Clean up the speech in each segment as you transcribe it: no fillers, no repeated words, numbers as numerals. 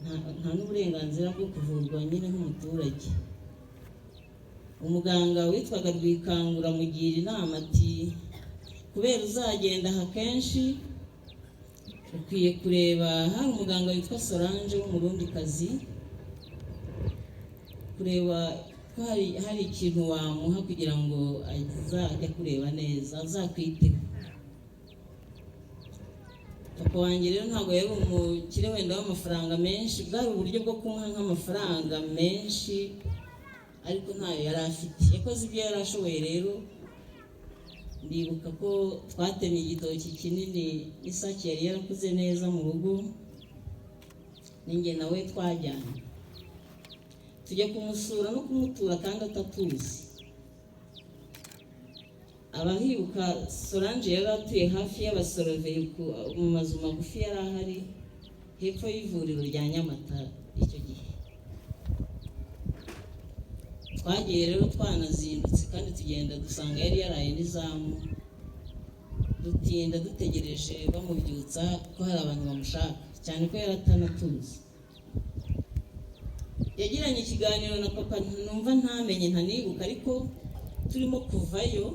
nta n'uburenganzira bwo kuvurwa nyine nk'umuturage. Umuganga witwaga Rwikangura amugira inama ati kubera uzagenda aha kenshi ukwiye kureba, hari umuganga witwa Solange w'umurundikazi, kureba ko hari ikintu wamuha kugira ngo azajya kureba neza, azakwiteho. Papa wanjye rero ntabwo yari umukire wenda w'amafaranga menshi, bwari uburyo bwo kumuha nk'amafaranga menshi, ariko ntayo yari afite. Yakoze ibyo yari ashoboye. Rero ndibuka ko twatemye igitoki kinini, isaki yari yarakuze neza mu rugo, ninjye nawe twajyanye tujya kumusura no kumutura kandi atatuzi. Abahibuka Solange yari atuye hafi y'abasoroveye mu mazu magufi yari ahari hepfo y'ivuriro rya Nyamata. Icyo gihe twagiye rero twanazindutse kandi tugenda dusanga yari yaraye n'izamu, dutinda dutegereje bamubyutsa ko hari abantu bamushaka, cyane ko yari atanatuzi. Yagiranye ikiganiro na papa numva ntamenye ntanibuka, ariko turimo kuvayo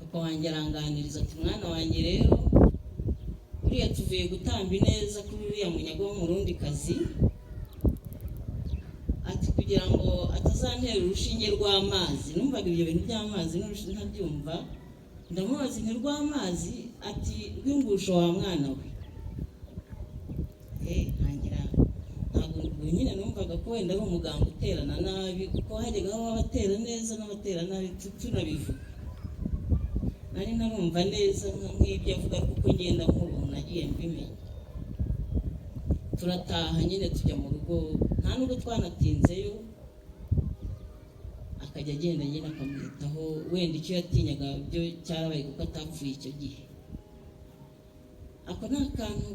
papa wanjye aranganiriza ati mwana wanjye rero uriya tuvuye gutamba ineza kuri uriya munyago w'umurundikazi, ati kugira ngo atazantera urushinge rw'amazi. Numvaga ibyo bintu by'amazi n'urushinge ntabyumva, ndamubaza nti rw'amazi? Ati rw'ingusho wa mwana we. Ntangira ntabwo nyine numvaga ko wenda ari umuganga uterana nabi, kuko hajyaga aho abatera neza n'abatera nabi tunabivuga. Nari narumva neza nk'ibyo avuga, kuko ngenda nk'ubu nagiye mbimenya. Turataha nyine tujya mu rugo, nta nubwo twanatinzeyo, akajya agenda nyine akamwitaho. Wenda icyo yatinyaga byo cyarabaye kuko atapfuye icyo gihe. Ako ni akantu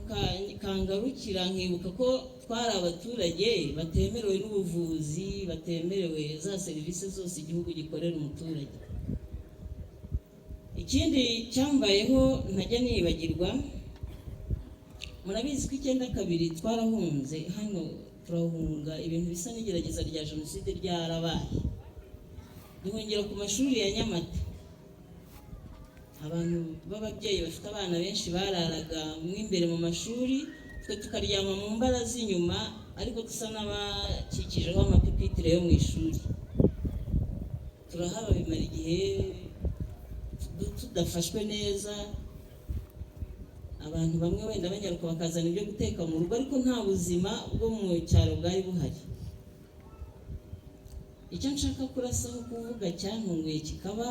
kangarukira, nkibuka ko twari abaturage batemerewe n'ubuvuzi, batemerewe za serivisi zose igihugu gikorera umuturage. Ikindi cyambayeho ntajya nibagirwa, murabizi ko 92 twarahunze hano, turahunga ibintu bisa n'igerageza rya jenoside ryarabaye, duhungira ku mashuri ya Nyamata. Abantu b'ababyeyi bafite abana benshi bararaga imbere mu mashuri, twe tukaryama mu mbaraza inyuma, ariko dusa n'abakikijeho amapipitire yo mu ishuri. Turahaba bimara igihe tudafashwe neza, abantu bamwe wenda banyaruka bakazana ibyo guteka mu rugo, ariko nta buzima bwo mu cyaro bwari buhari. Icyo nshaka kurasaho kuvuga cyantunguye kikaba,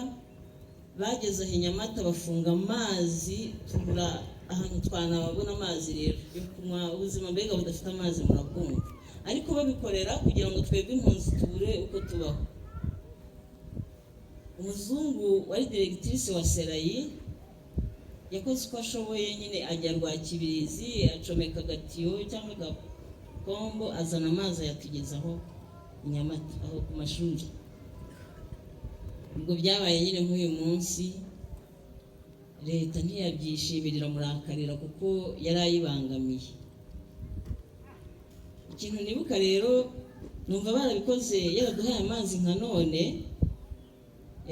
bageze aho Nyamata bafunga amazi, tubura ahantu twanabona amazi rero yo kunywa. Ubuzima mbega budafite amazi murabwumva, ariko babikorera kugira ngo twebwe impunzi tubure uko tubaho. Umuzungu wari directrice wa Serayi yakoze uko ashoboye nyine, ajya Rwakibirizi acomeka agatiyo cyangwa agapombo, azana amazi ayatugezaho i Nyamata aho ku mashuri. Ubwo byabaye nyine nk'uyu munsi, leta ntiyabyishimirira murakarira kuko yari ayibangamiye. Ikintu nibuka rero, numva barabikoze yaraduhaye amazi nka none,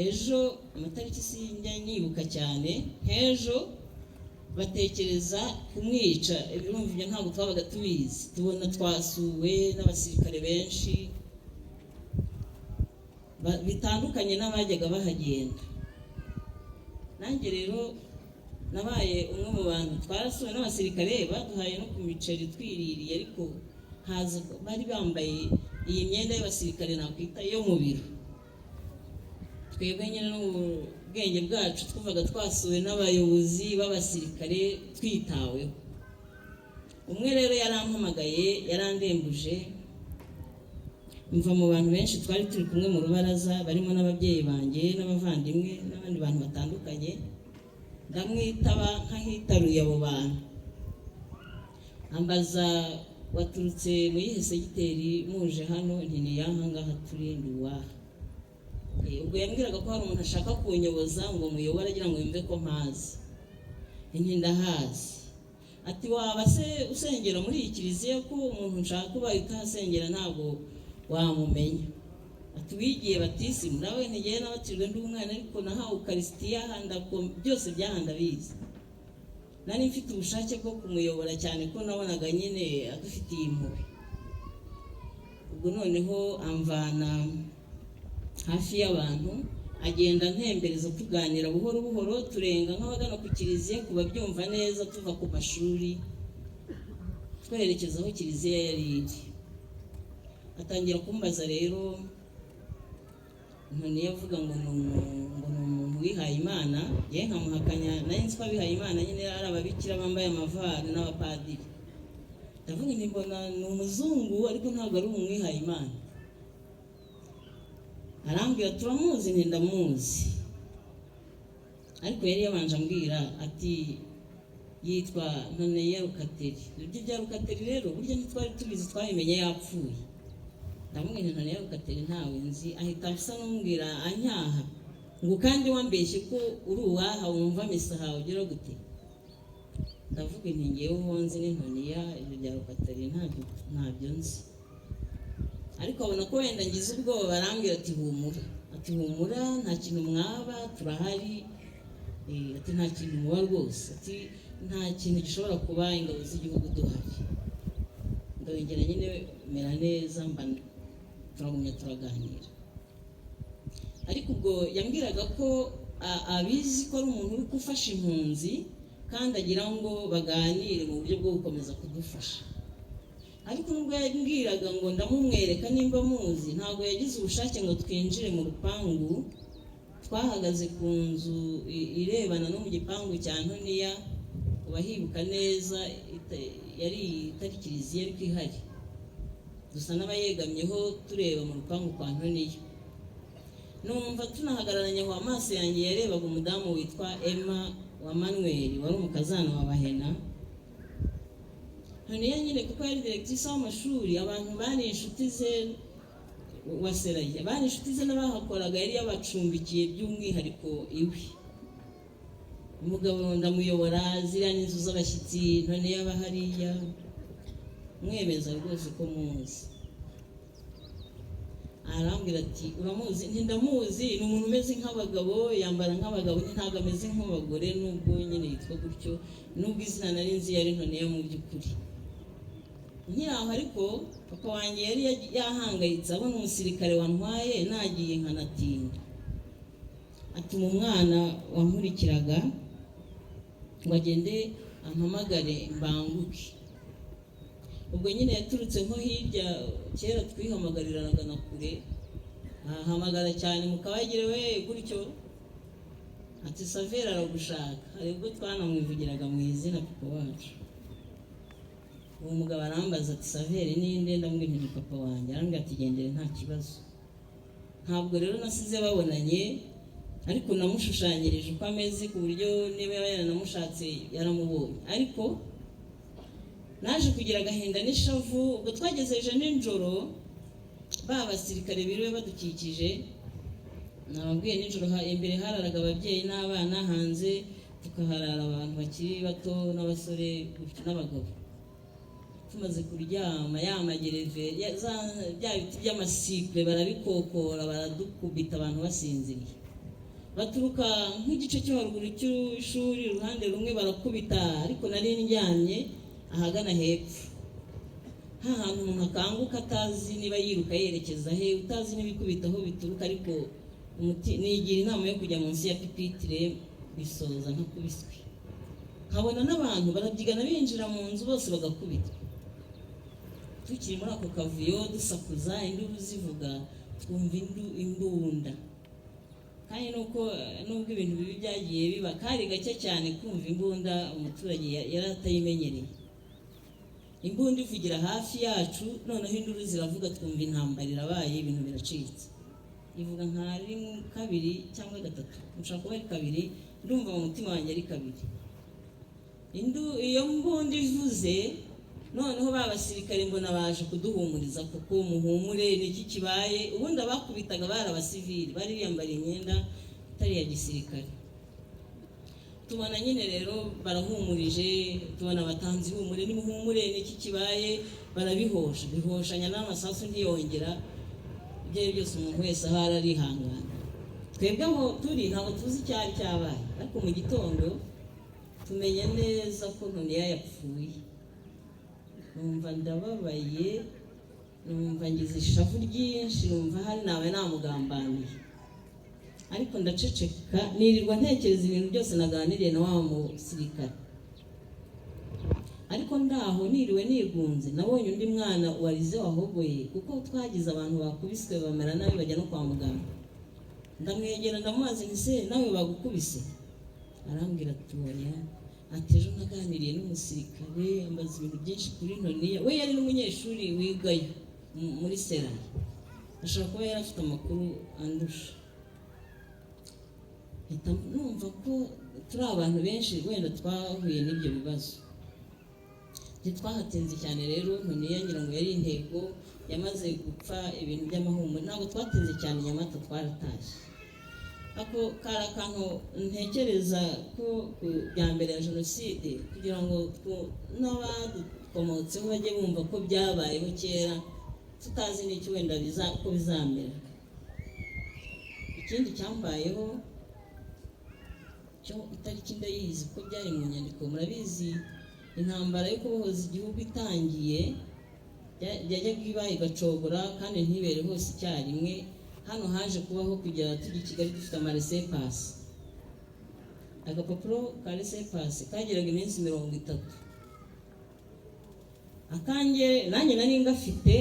ejo amatariki sinjya nyibuka cyane, nk'ejo batekereza kumwica. Urumva ibyo ntabwo twabaga tubizi, tubona twasuwe n'abasirikare benshi bitandukanye n'abajyaga bahagenda. Nanjye rero nabaye umwe mu bantu twarasuwe n'abasirikare, baduhaye no ku miceri twiririye, ariko haza bari bambaye iyi myenda y'abasirikare nakwita yo mu biro. Twebwe nyine no mu bwenge bwacu twumvaga twasuwe n'abayobozi b'abasirikare twitaweho. Umwe rero yarampamagaye, yarandembuje, mva mu bantu benshi twari turi kumwe mu rubaraza, barimo n'ababyeyi banjye n'abavandimwe n'abandi bantu batandukanye. Ndamwitaba nkahitaruye abo bantu, ambaza waturutse mu yihe segiteri muje hano? Nti ni yaha ngaha turindi uwaha. Ubwo yambwiraga ko hari umuntu ashaka kunyoboza ngo muyobore agira ngo yumve ko mpazi. Nti ndahazi. ati waba se usengera muri iyi kiliziya ko umuntu nshaka ubaye utahasengera ntabwo wamumenya. Ati wigiye batisimu? Nawe ntigiye nabatijwe ndi umwana ariko nahawe ukarisitiya byose byahanda bizi. Nari mfite ubushake bwo kumuyobora cyane ko nabonaga nyine adufitiye impuhwe. Ubwo noneho amvana hafi y'abantu agenda ntembereza tuganira buhoro buhoro turenga nk'abagana ku kiliziya kuba byumva neza tuva ku mashuri twerekeza aho kiliziya yari iri. Atangira kumbaza rero none yavuga ngo ni umuntu wihaye Imana, ye nkamuhakanya nayo nzi ko abihaye Imana nyine ari ababikira bambaye amavari n'abapadiri. Ndavuga nti mbona ni umuzungu ariko ntabwo ari umwihaye Imana. Arambwira turamuzi? Nti ndamuzi. Ariko yari yabanje ambwira ati yitwa Ntoneya Rukateri. Ibyo bya Rukateri rero burya ntitwari tubizi, twabimenye yapfuye. Ndamubwira nti Ntoneya Rukateri ntawe nzi. Ahita asa n'umbwira anyaha ngo kandi wambeshye ko uri uwaha wumva misa hawe ugira gute. Ndavuga nti ngewe ho nzi ni Ntoneya, ibyo bya Rukateri ntabyo nzi. Ariko abona ko wenda ngize ubwoba barambwira ati humura. Ati humura nta kintu mwaba turahari. Ati nta kintu muba rwose. Ati nta kintu gishobora kuba ingabo z'igihugu duhari. Ndongera nyine mera neza turagumya turaganira. Ariko ubwo yambwiraga ko abizi ko ari umuntu uri gufasha impunzi kandi agira ngo baganire mu buryo bwo gukomeza kudufasha. Ariko nubwo yambwiraga ngo ndamumwereka nimba muzi, ntabwo yagize ubushake ngo twinjire mu rupangu. Twahagaze ku nzu irebana no mu gipangu cya Ntoniya, ubahibuka neza yari itari kiliziya ariko ihari. Dusa n'abayegamyeho tureba mu rupangu kwa Ntoniya. Numva tunahagararanye aho amaso yanjye yarebaga umudamu witwa Emma wa Manuel wari umukazana wa Bahena. Ntoniya nyine kuko yari directrice w'amashuri, abantu bari inshuti ze waseraye, bari inshuti ze n'abahakoraga yari yabacumbikiye by'umwihariko iwe. Umugabo ndamuyobora ziriya n'inzu z'abashyitsi Ntoniya bahariya, mwemeza rwose ko muzi. Arambwira ati uramuzi? Nti ndamuzi, ni umuntu umeze nk'abagabo, yambara nk'abagabo, ntabwo ameze nk'abagore nubwo nyine yitwa gutyo, nubwo izina nari nzi yari Ntoniya mu by'ukuri. Nkiraho ariko papa wanjye yari yahangayitse abona umusirikare wantwaye nagiye nkanatinda. Atuma umwana wankurikiraga ngo agende ampamagare mbanguke. Ubwo nyine yaturutse nko hirya, kera twihamagariraga na kure, ahamagara cyane mukabagire we gutyo. Ati Savera aragushaka. Hari ubwo twanamwivugiraga mu izina papa wacu. Uwo mugabo arambaza ati Savera ninde? Ndamubwira nti papa wanjye. Arambwira ati gendere nta kibazo. Ntabwo rero nasize babonanye, ariko namushushanyirije uko ameze ku buryo niba yaranamushatse yaramubonye. Ariko naje kugira agahinda n'ishavu ubwo twagezeje n'injoro, ba basirikare biriwe badukikije. Nababwiye n'injoro imbere hararaga ababyeyi n'abana, hanze tukaharara abantu bakiri bato n'abasore n'abagabo. Tumaze kuryama ya magereve bya biti by'amasikwe barabikokora baradukubita abantu basinziriye. Baturuka nk'igice cyo haruguru cy'ishuri uruhande rumwe barakubita, ariko nari ndyamye ahagana hepfo, hantu umuntu akanguka atazi niba yiruka yerekeza he, utazi n'ibikubita aho bituruka. Ariko nigira inama yo kujya munsi ya pipitire bisoza ntakubiswe. Nkabona n'abantu barabyigana binjira mu nzu bose bagakubitwa. Tukiri muri ako kavuyo dusakuza, induru zivuga, twumva imbunda. Kandi nubwo ibintu bibi byagiye biba, kari gake cyane kumva imbunda umuturage yari atayimenyereye. Imbunda ivugira hafi yacu, noneho induru ziravuga, twumva intambara irabaye, ibintu biracitse. Ivuga nka rimwe, kabiri cyangwa gatatu, nshaka kuba ari kabiri, ndumva mu mutima wanjye ari kabiri. Iyo mbunda ivuze, noneho ba basirikare mbona baje kuduhumuriza, kuko muhumure niki kibaye. Ubundi abakubitaga bari abasivili, bari biyambariye imyenda itari ya gisirikare. tubona nyine rero barahumurije, tubona abatanzi humure nimuhumure n'iki kibaye, barabihosha bihoshanya n'amasasu ntiyongera. Ibyo byose umuntu wese ahari arihangana. Twebwe aho turi ntabwo tuzi icyari cyabaye, ariko mu gitondo tumenya neza ko Ntoniya yapfuye. Numva ndababaye, numva ngize ishavu ryinshi, numva hari nawe namugambaniye, ariko ndaceceka nirirwa ntekereza ibintu byose naganiriye na wa musirikare. Ariko ndaho niriwe nigunze, nabonye undi mwana warize wahogoye, kuko twagize abantu bakubiswe bamera nabi bajya no kwa muganga. Ndamwegera ndamubaza nti se nawe bagukubise? Arambwira ati oya, ati ejo naganiriye n'umusirikare ambaza ibintu byinshi kuri Ntoniya. We yari n'umunyeshuri wigayo muri Sera, ashobora kuba yari afite amakuru andusha. Mpita numva ko turi abantu benshi wenda twahuye n'ibyo bibazo. Ntitwahatinze cyane rero, Ntoniya ngira ngo yari intego yamaze gupfa ibintu by'amahumure, ntabwo twatinze cyane, Nyamata twaratashye. Ako kari akantu ntekereza ko bya mbere ya Jenoside, kugira ngo n'abadukomotseho bajye bumva ko byabayeho kera, tutazi n'icyo wenda ko bizamera. Ikindi cyambayeho cyo itariki ndayizi ko byari mu nyandiko, murabizi intambara yo kubohoza igihugu itangiye yajyaga iba igacogora kandi ntibere hose icyarimwe. Hano haje kubaho kugera tujya i Kigali dufite amaresepasi. Agapapuro ka resepasi kageraga iminsi 30. Akange nanjye nari ngafite